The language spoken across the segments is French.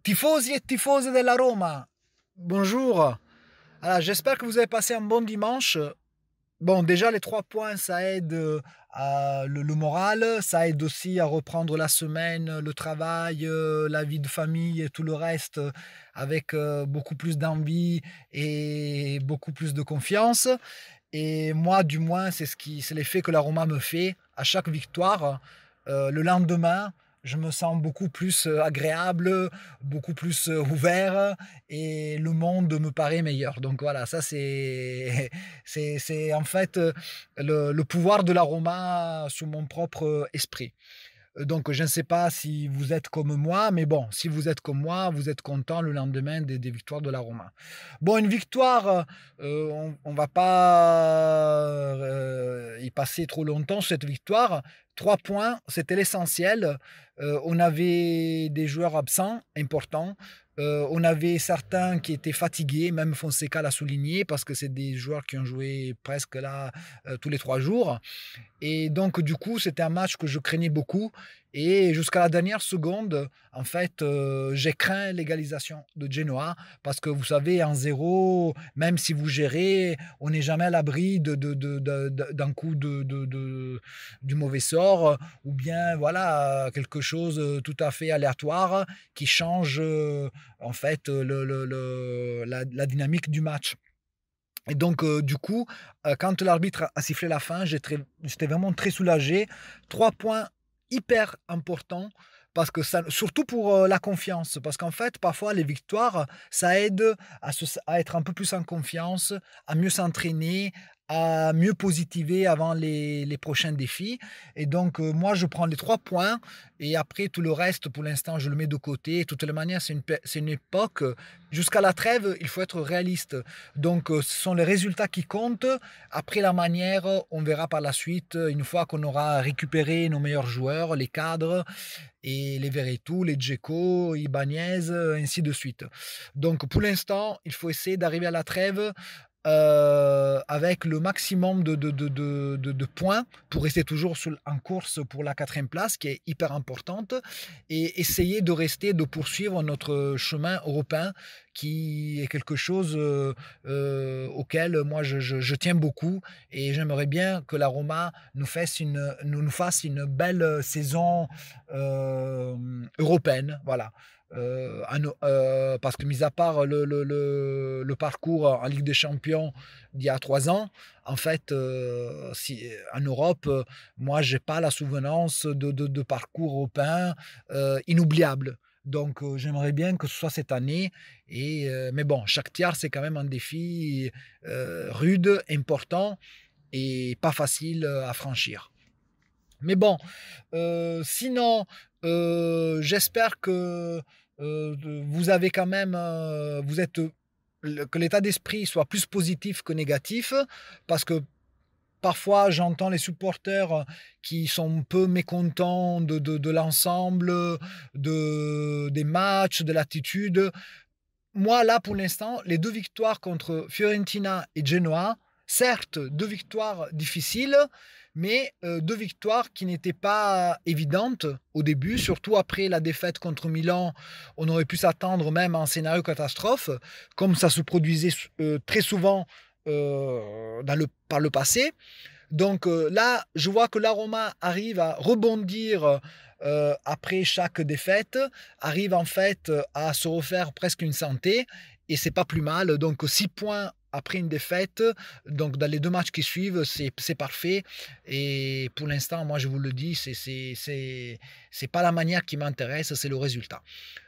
Tifosi et tifose de la Roma, bonjour. Alors, j'espère que vous avez passé un bon dimanche. Bon, déjà, les 3 points, ça aide à le moral, ça aide aussi à reprendre la semaine, le travail, la vie de famille et tout le reste avec beaucoup plus d'envie et beaucoup plus de confiance. Et moi, du moins, c'est l'effet que la Roma me fait à chaque victoire. Le lendemain, je me sens beaucoup plus agréable, beaucoup plus ouvert et le monde me paraît meilleur. Donc voilà, ça c'est en fait le pouvoir de la Roma sur mon propre esprit. Donc, je ne sais pas si vous êtes comme moi, mais bon, si vous êtes comme moi, vous êtes content le lendemain des victoires de la Roma. Bon, une victoire, on ne va pas y passer trop longtemps sur cette victoire. 3 points, c'était l'essentiel. On avait des joueurs absents importants. On avait certains qui étaient fatigués, même Fonseca l'a souligné, parce que c'est des joueurs qui ont joué presque là tous les 3 jours. Et donc, du coup, c'était un match que je craignais beaucoup. Et jusqu'à la dernière seconde, en fait, j'ai craint l'égalisation de Genoa. Parce que vous savez, en 0, même si vous gérez, on n'est jamais à l'abri d'un coup du mauvais sort. Ou bien, voilà, quelque chose tout à fait aléatoire qui change, en fait, la dynamique du match. Et donc, du coup, quand l'arbitre a sifflé la fin, j'étais vraiment très soulagé. 3 points hyper importants parce que ça, surtout pour la confiance. Parce qu'en fait, parfois, les victoires, ça aide à être un peu plus en confiance, à mieux s'entraîner, à mieux positiver avant les prochains défis. Et donc, moi, je prends les 3 points et après, tout le reste, pour l'instant, je le mets de côté. De toutes les manières, c'est une époque. Jusqu'à la trêve, il faut être réaliste. Donc, ce sont les résultats qui comptent. Après la manière, on verra par la suite, une fois qu'on aura récupéré nos meilleurs joueurs, les cadres, et les Verretou, les Dzeko, Ibanez, ainsi de suite. Donc, pour l'instant, il faut essayer d'arriver à la trêve avec le maximum de points pour rester toujours en course pour la 4e place qui est hyper importante et essayer de poursuivre notre chemin européen qui est quelque chose auquel moi je tiens beaucoup et j'aimerais bien que la Roma nous fasse une belle saison européenne. Voilà. Parce que mis à part le parcours en Ligue des Champions d'il y a 3 ans, en fait, en Europe, moi, j'ai pas la souvenance de parcours européen inoubliable. Donc, j'aimerais bien que ce soit cette année. Mais bon, chaque tiers, c'est quand même un défi rude, important et pas facile à franchir. Mais bon, sinon, j'espère que vous avez quand même, que l'état d'esprit soit plus positif que négatif, parce que parfois j'entends les supporters qui sont un peu mécontents de l'ensemble, des matchs, de l'attitude. Moi, là, pour l'instant, les 2 victoires contre Fiorentina et Genoa, certes, 2 victoires difficiles, mais 2 victoires qui n'étaient pas évidentes au début, surtout après la défaite contre Milan. On aurait pu s'attendre même à un scénario catastrophe, comme ça se produisait très souvent par le passé. Donc là, je vois que la Roma arrive à rebondir après chaque défaite, arrive en fait à se refaire presque une santé et c'est pas plus mal. Donc 6 points après une défaite, donc dans les 2 matchs qui suivent, c'est parfait. Et pour l'instant, moi je vous le dis, c'est pas la manière qui m'intéresse, c'est le résultat.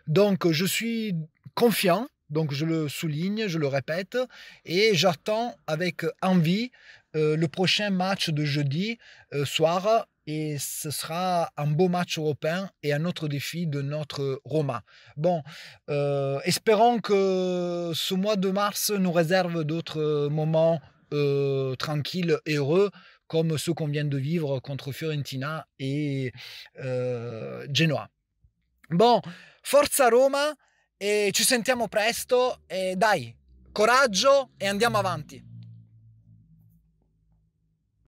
Donc je suis confiant. Donc je le souligne, je le répète, et j'attends avec envie le prochain match de jeudi soir. Et ce sera un beau match européen et un autre défi de notre Roma. Bon, espérons que ce mois de mars nous réserve d'autres moments tranquilles et heureux, comme ceux qu'on vient de vivre contre Fiorentina et Genoa. Bon, forza Roma e ci sentiamo presto e dai, coraggio e andiamo avanti.